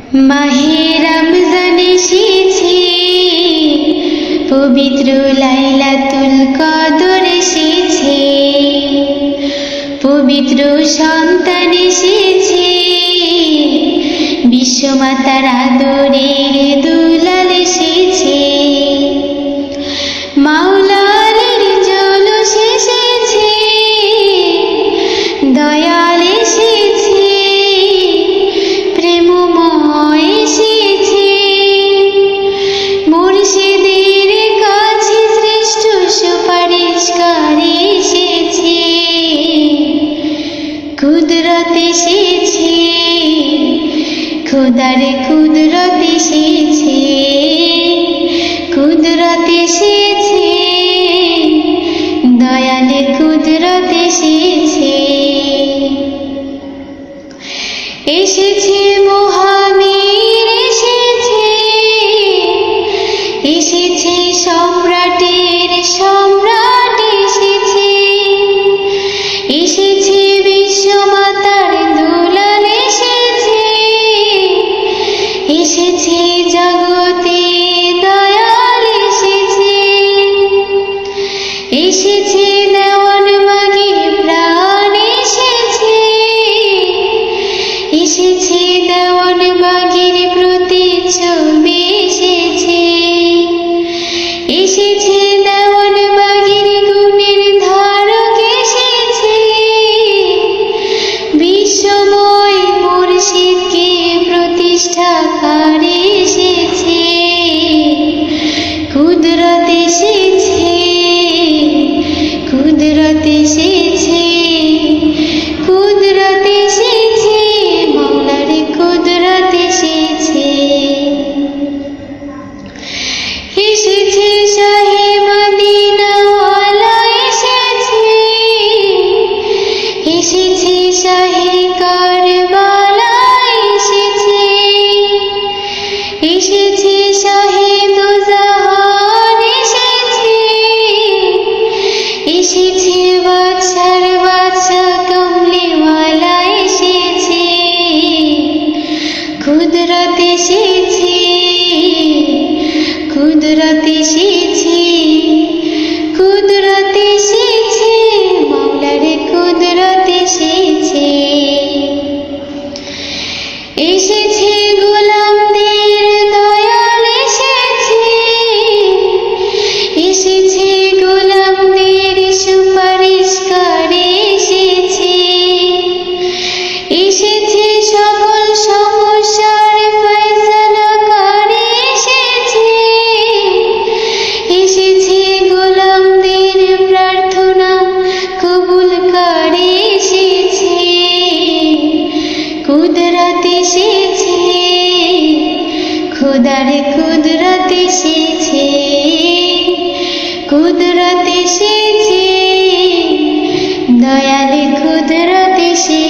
মাহে রমজান এসেছে, পবিত্র লাইলাতুল কদর এসেছে, পবিত্র সন্তান এসেছে, বিশ্বমাতার আদরের দুলাল এসেছে, মাওলার জলুস এসেছে, দয়াল এসেছে, প্রেমময় এসেছে, মুর্শিদের কাছে শ্রেষ্ঠ সুপারিশকার এসেছে, কুদরত এসেছে, খোদার কুদরত এসেছে, কুদরত এসেছে, দয়াল কুদরত এসেছে, এসেছে মহাবীর এসেছে, এসেছে সম্রাটের সম্রাট এসেছে, এসেছে বিশ্বমাতার দুলাল এসেছে, এসেছে জগতে দয়াল এসেছে, এসেছে দেওয়ানবাগীর প্রাণ এসেছে, এসেছে দেওয়ানবাগীর প্রতিচ্ছবি এসেছে, এসেছে দেওয়ানবাগীর গুণের ধারক এসেছে, বিশ্বময় মুর্শিদকে প্রতিষ্ঠাকার এসেছে, কুদরত এসেছে, কুদরত এসেছে, কুদরত এসেছে, মাওলার কুদরত এসেছে, এসেছে শাহে মদিনাওয়ালা এসেছে, এসেছে শাহে কারবালা এসেছে, এসেছে শাহে দুজাহান এসেছে, এসেছে বাদশার বাদশা কমলিওয়ালা এসেছে, কুদরত এসেছে, কুদরত এসেছে, কুদরত এসেছে, মাওলার কুদরত এসেছে, এসেছে গোলামদের দয়াল এসেছে, এসেছে গোলামদের সুপারিশকার এসেছে, এসেছে সকল সমস্যার ফয়সালাকার এসেছে, এসেছে গোলামদের প্রার্থনা কবুলকার এসেছে, কুদরত এসেছে, খোদার কুদরত এসেছে, কুদরত এসেছে, দয়াল কুদরত এসেছে।